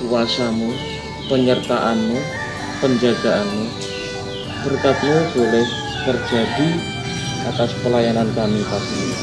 kuasa-Mu, penyertaan-Mu, penjagaan-Mu. Berkat-Mu boleh terjadi atas pelayanan kami pagi ini.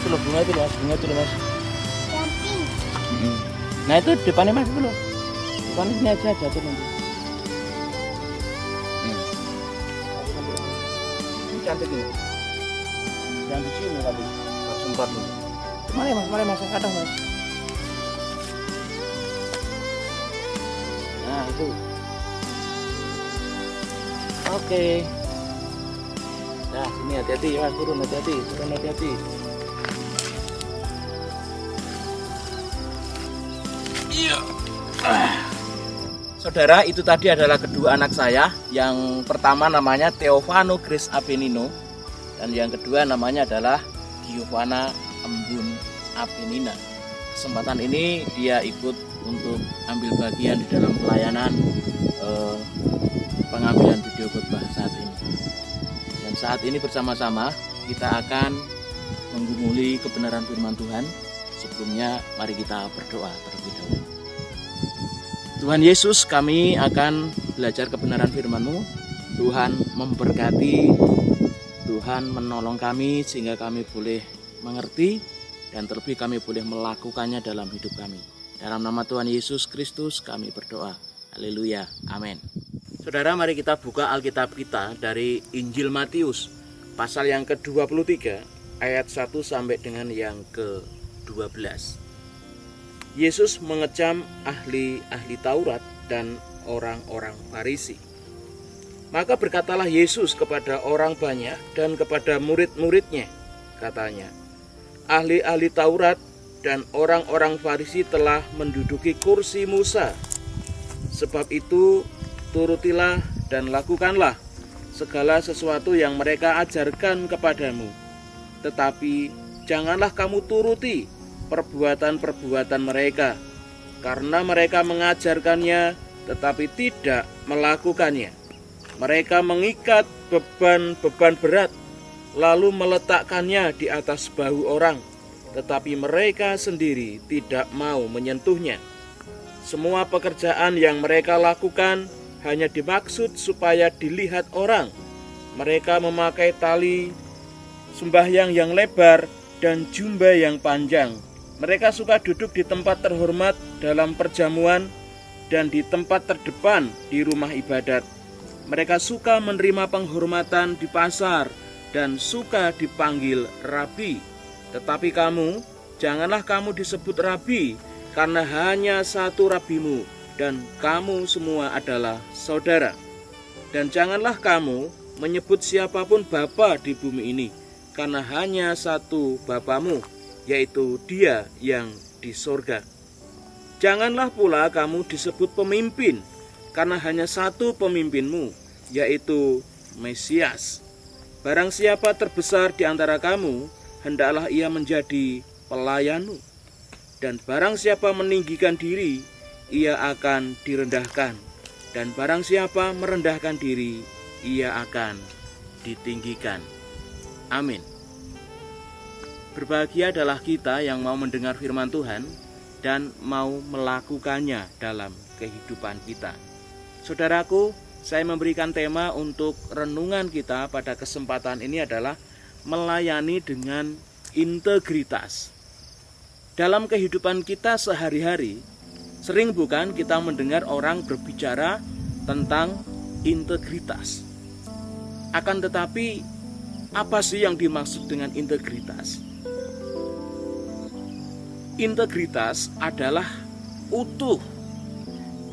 Itu loh bunga itu loh, bunga itu loh mas. Nah itu depannya mas itu loh. Depannya sini aja jatuh nanti. Ini cantik ini. Jangan dicium ya kali. Sempat nih. Mari mas, kadang mas. Nah itu. Oke. Nah sini hati-hati mas, turun hati-hati. Iya. Saudara, itu tadi adalah kedua anak saya. Yang pertama namanya Theophano Grace Apenino, dan yang kedua namanya adalah Giovanna Embun Apenina. Kesempatan ini dia ikut untuk ambil bagian di dalam pelayanan pengambilan video khotbah saat ini. Dan saat ini bersama-sama kita akan menggumuli kebenaran firman Tuhan. Sebelumnya mari kita berdoa terlebih dahulu. Tuhan Yesus, kami akan belajar kebenaran firman-Mu. Tuhan memberkati, Tuhan menolong kami sehingga kami boleh mengerti dan terlebih kami boleh melakukannya dalam hidup kami. Dalam nama Tuhan Yesus Kristus kami berdoa. Haleluya. Amin. Saudara, mari kita buka Alkitab kita dari Injil Matius pasal yang ke-23 ayat 1 sampai dengan yang ke-12. Yesus mengecam ahli-ahli Taurat dan orang-orang Farisi. Maka berkatalah Yesus kepada orang banyak dan kepada murid-muridnya, katanya, ahli-ahli Taurat dan orang-orang Farisi telah menduduki kursi Musa. Sebab itu turutilah dan lakukanlah segala sesuatu yang mereka ajarkan kepadamu. Tetapi janganlah kamu turuti perbuatan-perbuatan mereka, karena mereka mengajarkannya tetapi tidak melakukannya. Mereka mengikat beban-beban berat lalu meletakkannya di atas bahu orang, tetapi mereka sendiri tidak mau menyentuhnya. Semua pekerjaan yang mereka lakukan hanya dimaksud supaya dilihat orang. Mereka memakai tali sembahyang yang lebar dan jubah yang panjang. Mereka suka duduk di tempat terhormat dalam perjamuan dan di tempat terdepan di rumah ibadat. Mereka suka menerima penghormatan di pasar dan suka dipanggil rabi. Tetapi kamu, janganlah kamu disebut rabi, karena hanya satu rabimu, dan kamu semua adalah saudara. Dan janganlah kamu menyebut siapapun bapa di bumi ini, karena hanya satu Bapamu, yaitu Dia yang di sorga. Janganlah pula kamu disebut pemimpin, karena hanya satu pemimpinmu, yaitu Mesias. Barang siapa terbesar di antara kamu, hendaklah ia menjadi pelayanmu. Dan barang siapa meninggikan diri, ia akan direndahkan. Dan barang siapa merendahkan diri, ia akan ditinggikan. Amin. Berbahagia adalah kita yang mau mendengar firman Tuhan dan mau melakukannya dalam kehidupan kita. Saudaraku, saya memberikan tema untuk renungan kita pada kesempatan ini adalah melayani dengan integritas. Dalam kehidupan kita sehari-hari, sering bukan kita mendengar orang berbicara tentang integritas. Akan tetapi, apa sih yang dimaksud dengan integritas? Integritas adalah utuh.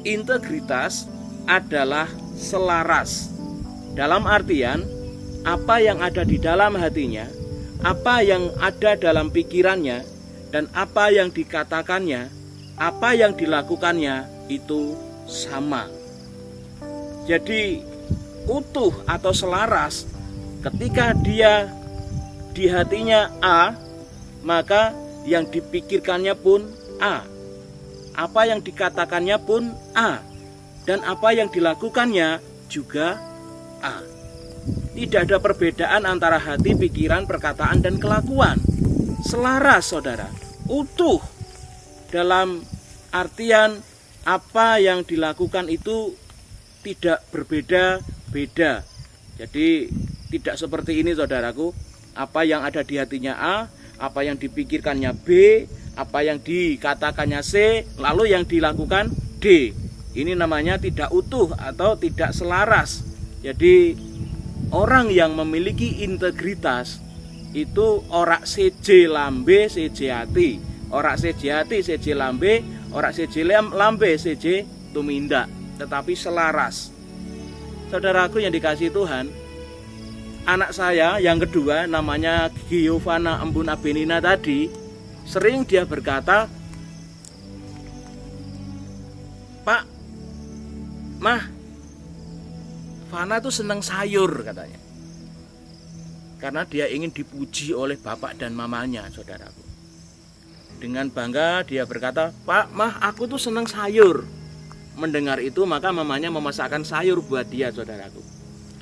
Integritas adalah selaras. Dalam artian, apa yang ada di dalam hatinya, apa yang ada dalam pikirannya, dan apa yang dikatakannya, apa yang dilakukannya itu sama. Jadi utuh atau selaras, ketika dia di hatinya A, maka yang dipikirkannya pun A, apa yang dikatakannya pun A, dan apa yang dilakukannya juga A. Tidak ada perbedaan antara hati, pikiran, perkataan, dan kelakuan. Selaras, saudara, utuh. Dalam artian apa yang dilakukan itu tidak berbeda-beda. Jadi tidak seperti ini, saudaraku. Apa yang ada di hatinya A, apa yang dipikirkannya B, apa yang dikatakannya C, lalu yang dilakukan D. Ini namanya tidak utuh atau tidak selaras. Jadi orang yang memiliki integritas itu ora seje lambe seje hati, ora seje hati seje lambe, ora seje lambe seje tumindak, tetapi selaras. Saudaraku yang dikasihi Tuhan, anak saya yang kedua namanya Giovanna Embuna Benina tadi, sering dia berkata, "Pak, Mah, Fana tuh senang sayur," katanya. Karena dia ingin dipuji oleh bapak dan mamanya, saudaraku. Dengan bangga dia berkata, "Pak, Mah, aku tuh senang sayur." Mendengar itu maka mamanya memasakkan sayur buat dia, saudaraku.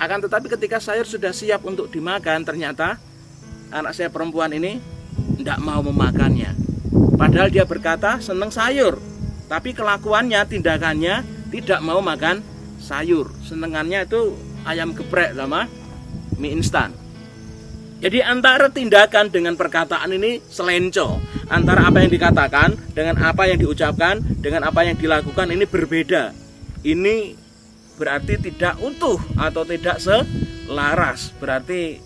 Akan tetapi ketika sayur sudah siap untuk dimakan, ternyata anak saya perempuan ini tidak mau memakannya. Padahal dia berkata senang sayur, tapi kelakuannya, tindakannya tidak mau makan sayur. Senengannya itu ayam geprek sama mie instan. Jadi antara tindakan dengan perkataan ini selenco. Antara apa yang dikatakan dengan apa yang diucapkan, dengan apa yang dilakukan ini berbeda. Ini berarti tidak utuh atau tidak selaras, berarti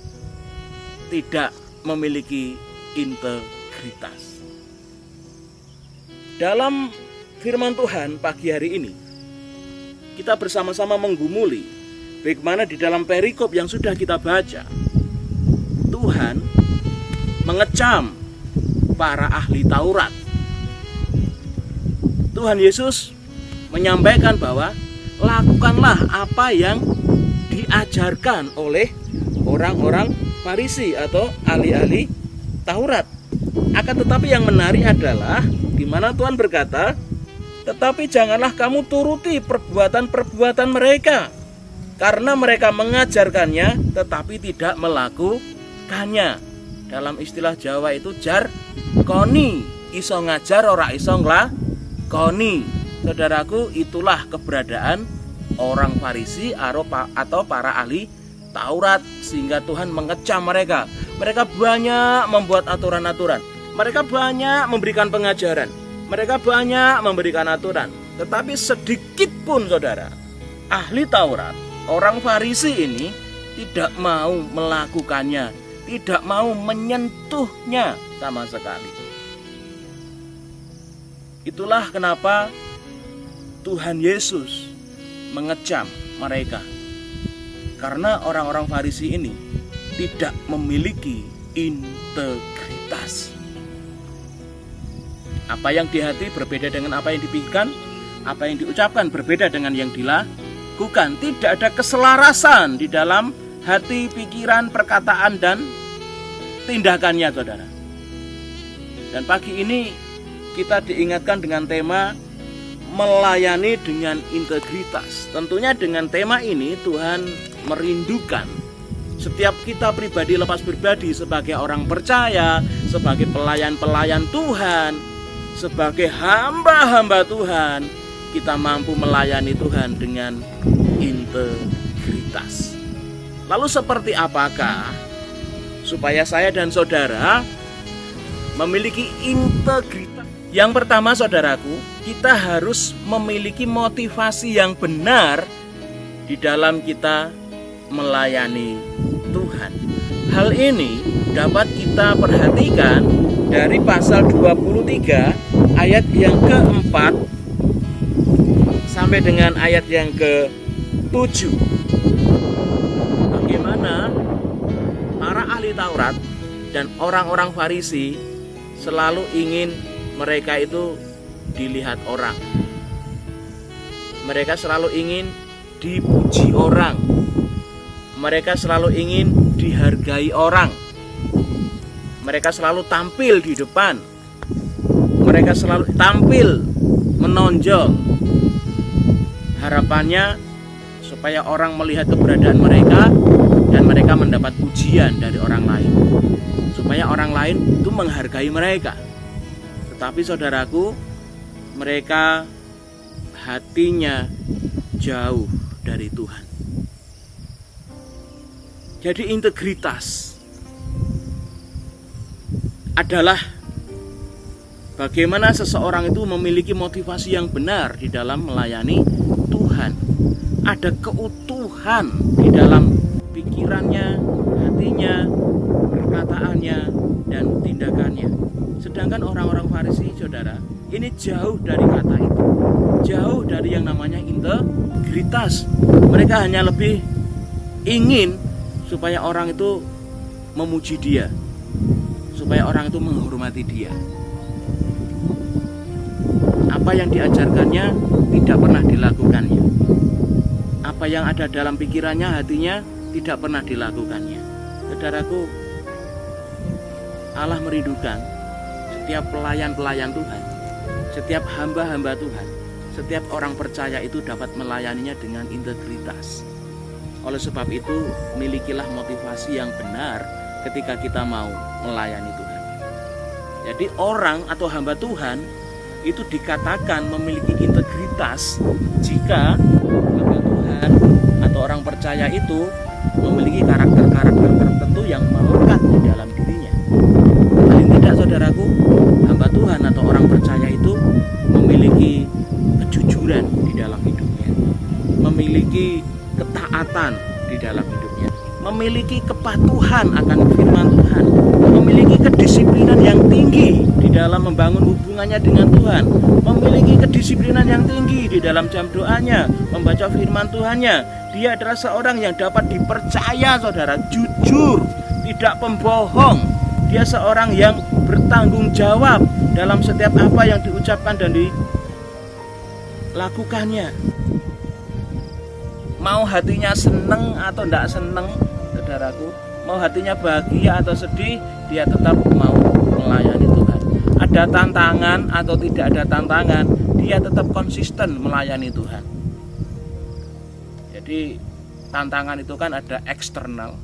tidak memiliki integritas. Dalam firman Tuhan pagi hari ini, kita bersama-sama menggumuli bagaimana di dalam perikop yang sudah kita baca, Tuhan mengecam para ahli Taurat. Tuhan Yesus menyampaikan bahwa lakukanlah apa yang diajarkan oleh orang-orang Farisi atau ahli-ahli Taurat. Akan tetapi yang menarik adalah di mana Tuhan berkata, "Tetapi janganlah kamu turuti perbuatan-perbuatan mereka, karena mereka mengajarkannya tetapi tidak melakukannya." Dalam istilah Jawa itu jarkoni, iso ngajar ora iso nglakoni. Saudaraku, itulah keberadaan orang Farisi atau para ahli Taurat, sehingga Tuhan mengecam mereka. Mereka banyak membuat aturan-aturan, mereka banyak memberikan pengajaran, mereka banyak memberikan aturan, tetapi sedikit pun, saudara, ahli Taurat, orang Farisi ini tidak mau melakukannya, tidak mau menyentuhnya sama sekali. Itulah kenapa Tuhan Yesus mengecam mereka, karena orang-orang Farisi ini tidak memiliki integritas. Apa yang di hati berbeda dengan apa yang dipikirkan, apa yang diucapkan berbeda dengan yang dilakukan. Tidak ada keselarasan di dalam hati, pikiran, perkataan, dan tindakannya, saudara. Dan pagi ini kita diingatkan dengan tema melayani dengan integritas. Tentunya dengan tema ini Tuhan merindukan setiap kita pribadi lepas pribadi sebagai orang percaya, sebagai pelayan-pelayan Tuhan, sebagai hamba-hamba Tuhan, kita mampu melayani Tuhan dengan integritas. Lalu seperti apakah supaya saya dan saudara memiliki integritas? Yang pertama, saudaraku, kita harus memiliki motivasi yang benar di dalam kita melayani Tuhan. Hal ini dapat kita perhatikan dari pasal 23 ayat yang keempat sampai dengan ayat yang ke-7. Bagaimana para ahli Taurat dan orang-orang Farisi selalu ingin mereka itu dilihat orang. Mereka selalu ingin dipuji orang. Mereka selalu ingin dihargai orang. Mereka selalu tampil di depan. Mereka selalu tampil menonjol. Harapannya supaya orang melihat keberadaan mereka dan mereka mendapat pujian dari orang lain. Supaya orang lain itu menghargai mereka. Tetapi saudaraku, mereka hatinya jauh dari Tuhan. Jadi integritas adalah bagaimana seseorang itu memiliki motivasi yang benar di dalam melayani Tuhan. Ada keutuhan di dalam pikirannya, hatinya, perkataannya, dan tindakannya. Sedangkan orang-orang Farisi, saudara, ini jauh dari kata itu. Jauh dari yang namanya integritas. Mereka hanya lebih ingin supaya orang itu memuji dia, supaya orang itu menghormati dia. Apa yang diajarkannya tidak pernah dilakukannya. Apa yang ada dalam pikirannya, hatinya tidak pernah dilakukannya. Saudaraku, Allah merindukan setiap pelayan-pelayan Tuhan, setiap hamba-hamba Tuhan, setiap orang percaya itu dapat melayaninya dengan integritas. Oleh sebab itu, milikilah motivasi yang benar ketika kita mau melayani Tuhan. Jadi orang atau hamba Tuhan itu dikatakan memiliki integritas jika hamba Tuhan atau orang percaya itu memiliki karakter-karakter tertentu yang melekat di dalam dirinya. Paling tidak, saudaraku, hamba Tuhan atau orang percaya itu memiliki kejujuran di dalam hidupnya, memiliki ketaatan di dalam hidupnya, memiliki kepatuhan akan firman Tuhan, memiliki kedisiplinan yang tinggi di dalam membangun hubungannya dengan Tuhan, memiliki kedisiplinan yang tinggi di dalam jam doanya, membaca firman Tuhannya. Dia adalah seorang yang dapat dipercaya, saudara, jujur, tidak pembohong. Dia seorang yang bertanggung jawab dalam setiap apa yang diucapkan dan dilakukannya. Mau hatinya seneng atau tidak seneng, saudaraku, mau hatinya bahagia atau sedih, dia tetap mau melayani Tuhan. Ada tantangan atau tidak ada tantangan, dia tetap konsisten melayani Tuhan. Jadi tantangan itu kan ada eksternal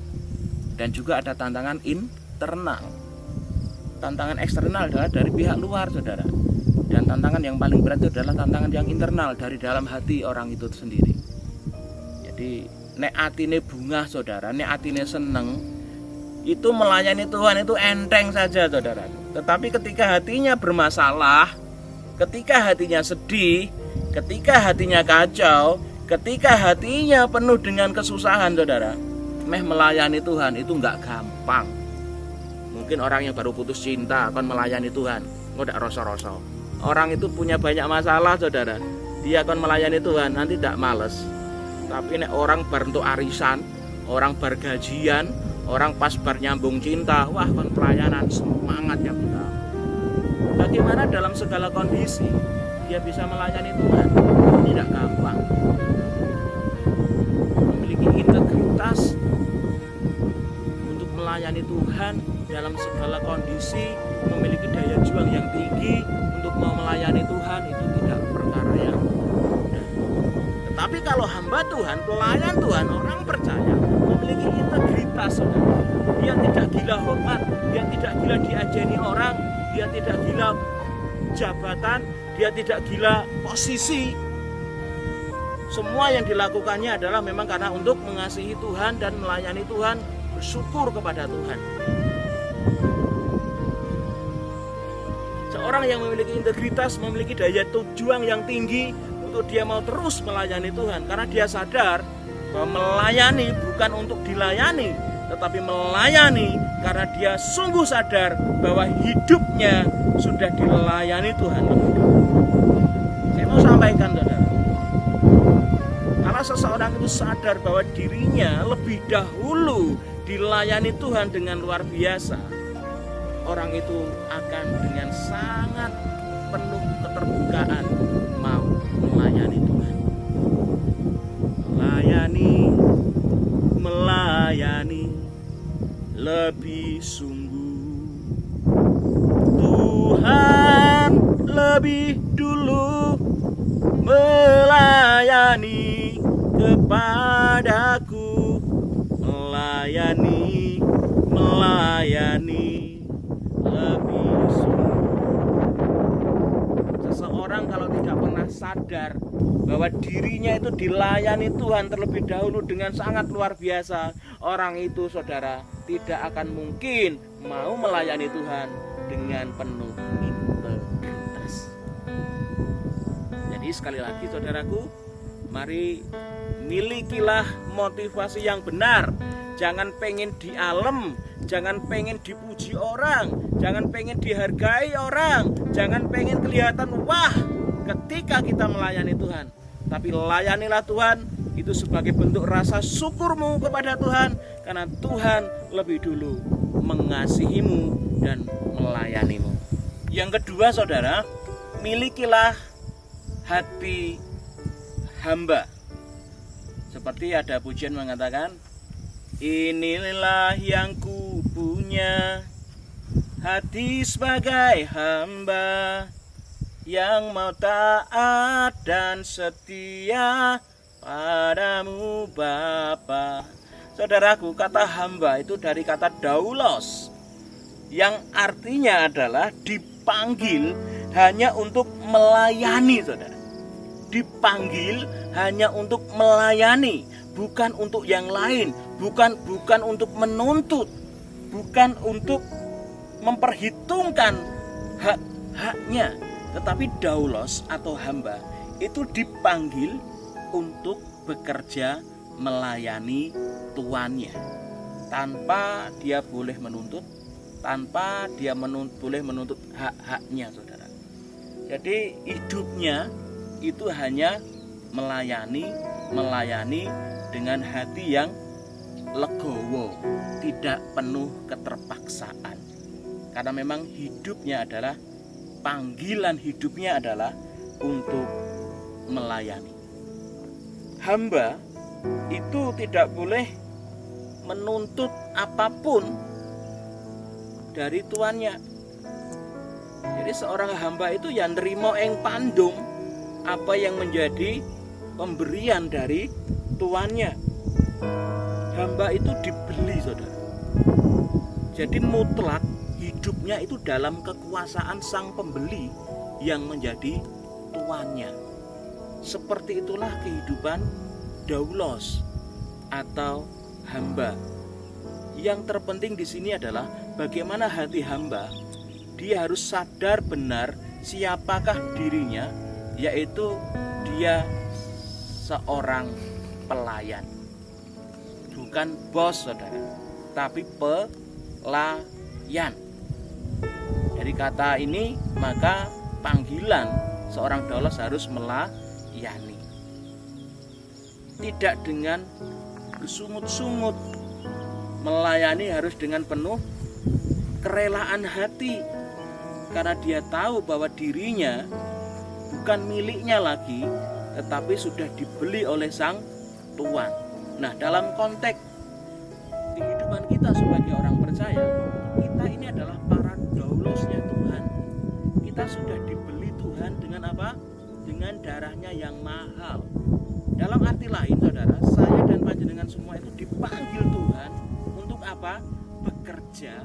dan juga ada tantangan internal. Tantangan eksternal adalah dari pihak luar, saudara. Dan tantangan yang paling berat itu adalah tantangan yang internal dari dalam hati orang itu sendiri. Jadi nek atine bunga, saudara, nek atine seneng, itu melayani Tuhan itu enteng saja, saudara. Tetapi ketika hatinya bermasalah, ketika hatinya sedih, ketika hatinya kacau, ketika hatinya penuh dengan kesusahan, saudara, melayani Tuhan itu nggak gampang. Mungkin orang yang baru putus cinta akan melayani Tuhan, nggak rasa-rasa. Orang itu punya banyak masalah, saudara, dia akan melayani Tuhan, nanti tidak males. Tapi nek orang bar untuk arisan, orang bar gajian, orang pas bar nyambung cinta, wah kan pelayanan semangat ya kita. Bagaimana dalam segala kondisi dia bisa melayani Tuhan? Tidak gampang. Memiliki integritas untuk melayani Tuhan dalam segala kondisi, memiliki daya juang yang tinggi untuk mau melayani Tuhan, itu tidak perkara yang mudah. Tetapi kalau hamba Tuhan, pelayan Tuhan, orang percaya memiliki integritas, saudara. Dia tidak gila hormat, dia tidak gila diajeni orang, dia tidak gila jabatan, dia tidak gila posisi, Semua yang dilakukannya adalah memang karena untuk mengasihi Tuhan dan melayani Tuhan, bersyukur kepada Tuhan. Seorang yang memiliki integritas, memiliki daya juang yang tinggi untuk dia mau terus melayani Tuhan, karena dia sadar bahwa melayani bukan untuk dilayani, tetapi melayani karena dia sungguh sadar bahwa hidupnya sudah dilayani Tuhan. Saya mau sampaikan, saudara, kalau seseorang itu sadar bahwa dirinya lebih dahulu dilayani Tuhan dengan luar biasa, orang itu akan dengan sangat penuh keterbukaan mau melayani Tuhan. Melayani lebih sungguh. Tuhan lebih dulu melayani kepadaku. Melayani lebih sungguh. Seseorang kalau tidak pernah sadar bahwa dirinya itu dilayani Tuhan terlebih dahulu dengan sangat luar biasa, orang itu, saudara, tidak akan mungkin mau melayani Tuhan dengan penuh integritas. Jadi sekali lagi, saudaraku, mari milikilah motivasi yang benar. Jangan pengen dialem, jangan pengen dipuji orang, jangan pengen dihargai orang, jangan pengen kelihatan wah ketika kita melayani Tuhan. Tapi layanilah Tuhan itu sebagai bentuk rasa syukurmu kepada Tuhan, karena Tuhan lebih dulu mengasihimu dan melayanimu. Yang kedua, saudara, milikilah hati hamba. Seperti ada pujian mengatakan, inilah yang ku punya, hati sebagai hamba yang mau taat dan setia padamu Bapa. Saudaraku, kata hamba itu dari kata daulos, yang artinya adalah dipanggil hanya untuk melayani, saudara. Dipanggil hanya untuk melayani, bukan untuk yang lain, bukan untuk menuntut, bukan untuk memperhitungkan hak-haknya. Tetapi daulos atau hamba itu dipanggil untuk bekerja melayani tuannya, tanpa dia boleh menuntut, tanpa dia boleh menuntut hak-haknya, saudara. Jadi hidupnya itu hanya melayani dengan hati yang legowo, tidak penuh keterpaksaan. Karena memang hidupnya adalah, panggilan hidupnya adalah untuk melayani. Hamba itu tidak boleh menuntut apapun dari tuannya. Jadi seorang hamba itu yang nerimo ing pandum apa yang menjadi pemberian dari tuannya. Hamba itu dibeli, saudara. Jadi mutlak hidupnya itu dalam kekuasaan sang pembeli yang menjadi tuannya. Seperti itulah kehidupan daulos atau hamba. Yang terpenting di sini adalah bagaimana hati hamba. Dia harus sadar benar siapakah dirinya, yaitu dia seorang pelayan. Bukan bos, saudara, tapi pelayan. Dari kata ini maka panggilan seorang daulos harus melayani. Tidak dengan bersungut-sungut. Melayani harus dengan penuh kerelaan hati. Karena dia tahu bahwa dirinya bukan miliknya lagi, tetapi sudah dibeli oleh sang tuan. Nah, dalam konteks kehidupan kita sebagai orang percaya, kita ini adalah para daulosnya Tuhan. Kita sudah dibeli Tuhan dengan apa? Dengan darahnya yang mahal. Dalam arti lain, saudara, saya dan panjenengan semua itu dipanggil Tuhan untuk apa? Bekerja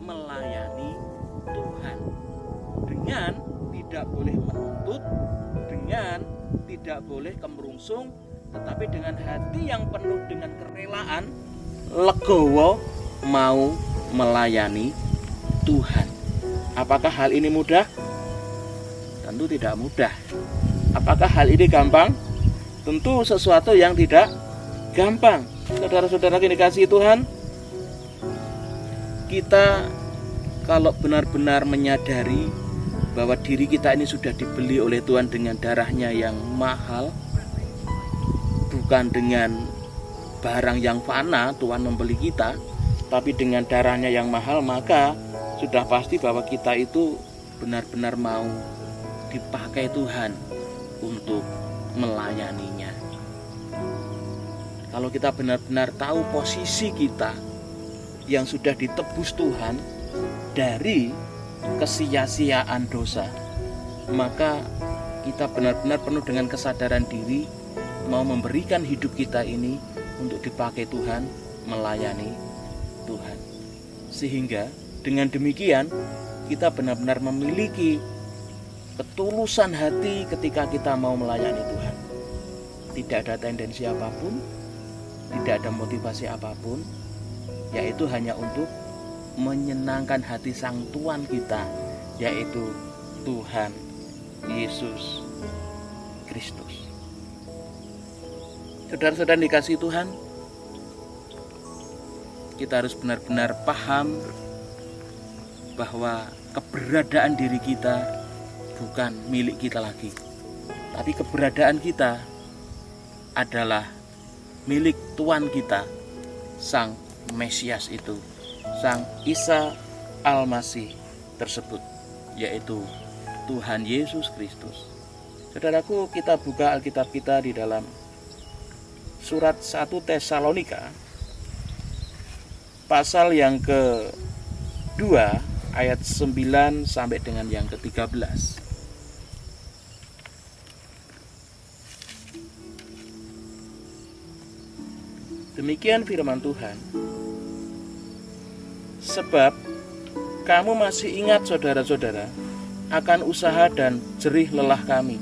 melayani Tuhan. Dengan tidak boleh menuntut, dengan tidak boleh kemerungsung, tetapi dengan hati yang penuh dengan kerelaan, legowo mau melayani Tuhan. Apakah hal ini mudah? Tentu tidak mudah. Apakah hal ini gampang? Tentu sesuatu yang tidak gampang. Saudara-saudara yang dikasihi Tuhan, kita kalau benar-benar menyadari bahwa diri kita ini sudah dibeli oleh Tuhan dengan darahnya yang mahal, bukan dengan barang yang fana Tuhan membeli kita, tapi dengan darahnya yang mahal, maka sudah pasti bahwa kita itu benar-benar mau dipakai Tuhan untuk melayaninya. Kalau kita benar-benar tahu posisi kita yang sudah ditebus Tuhan dari kesia-siaan dosa, maka kita benar-benar penuh dengan kesadaran diri mau memberikan hidup kita ini untuk dipakai Tuhan, melayani Tuhan. Sehingga dengan demikian kita benar-benar memiliki ketulusan hati ketika kita mau melayani Tuhan. Tidak ada tendensi apapun, tidak ada motivasi apapun, yaitu hanya untuk menyenangkan hati Sang Tuhan kita, yaitu Tuhan Yesus Kristus. Saudara-saudara dikasihi Tuhan, kita harus benar-benar paham bahwa keberadaan diri kita bukan milik kita lagi, tapi keberadaan kita adalah milik Tuhan kita, Sang Mesias itu, Sang Isa Al-Masih tersebut, yaitu Tuhan Yesus Kristus. Saudaraku, kita buka Alkitab kita di dalam surat 1 Tesalonika pasal yang ke-2 ayat 9 sampai dengan yang ke-13. Demikian firman Tuhan. Sebab kamu masih ingat, saudara-saudara, akan usaha dan jerih lelah kami,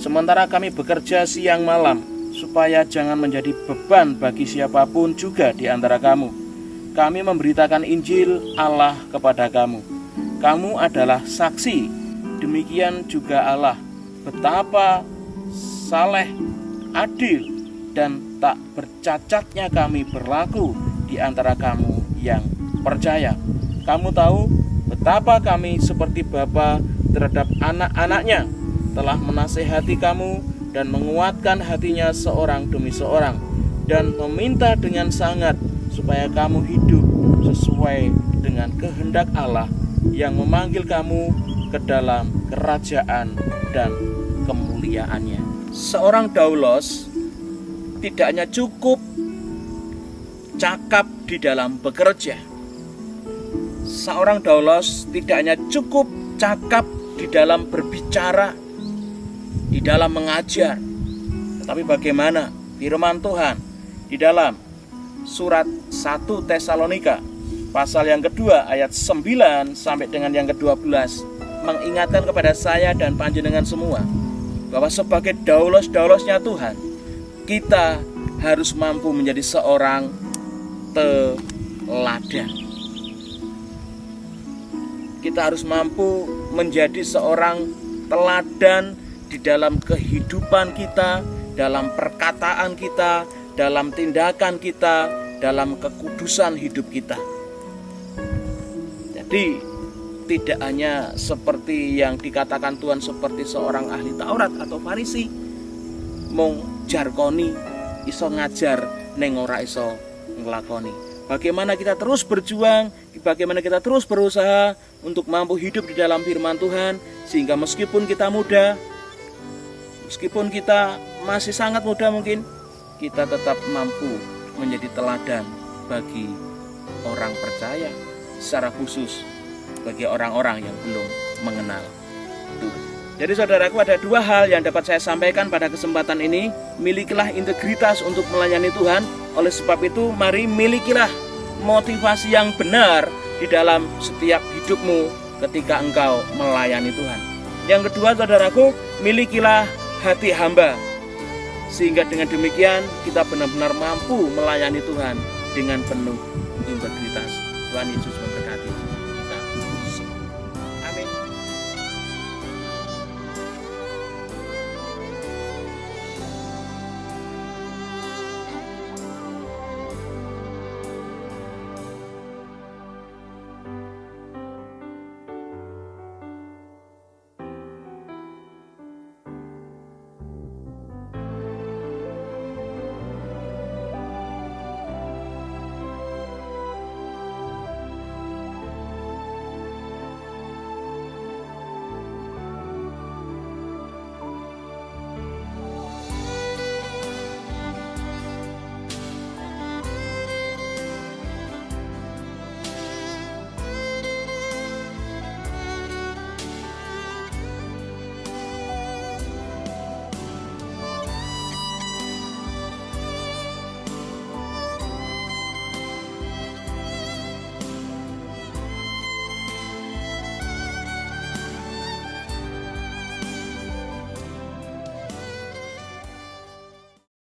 sementara kami bekerja siang malam, supaya jangan menjadi beban bagi siapapun juga di antara kamu. Kami memberitakan Injil Allah kepada kamu. Kamu adalah saksi, demikian juga Allah, betapa saleh, adil, dan tak bercacatnya kami berlaku di antara kamu yang percaya. Kamu tahu betapa kami seperti bapa terhadap anak-anaknya, telah menasehati kamu dan menguatkan hatinya seorang demi seorang, dan meminta dengan sangat supaya kamu hidup sesuai dengan kehendak Allah yang memanggil kamu ke dalam kerajaan dan kemuliaannya. Seorang Daulos tidak hanya cukup cakap di dalam bekerja. Seorang Daulos tidak hanya cukup cakap di dalam berbicara, di dalam mengajar. Tetapi bagaimana firman Tuhan di dalam surat 1 Tesalonika pasal yang kedua ayat 9 sampai dengan yang ke-12 mengingatkan kepada saya dan panjenengan semua bahwa sebagai daulos-daulosnya Tuhan, kita harus mampu menjadi seorang teladan. Kita harus mampu menjadi seorang teladan di dalam kehidupan kita, dalam perkataan kita, dalam tindakan kita, dalam kekudusan hidup kita. Jadi tidak hanya seperti yang dikatakan Tuhan seperti seorang ahli Taurat atau Farisi, mung jarkoni iso ngajar neng ora iso nglakoni. Bagaimana kita terus berjuang, bagaimana kita terus berusaha untuk mampu hidup di dalam firman Tuhan, sehingga meskipun kita muda, meskipun kita masih sangat muda mungkin, kita tetap mampu menjadi teladan bagi orang percaya, secara khusus bagi orang-orang yang belum mengenal Tuhan. Jadi saudaraku, ada dua hal yang dapat saya sampaikan pada kesempatan ini. Milikilah integritas untuk melayani Tuhan. Oleh sebab itu, mari milikilah motivasi yang benar di dalam setiap hidupmu ketika engkau melayani Tuhan. Yang kedua saudaraku, milikilah hati hamba. sehingga dengan demikian kita benar-benar mampu melayani Tuhan dengan penuh integritas. Tuhan Yesus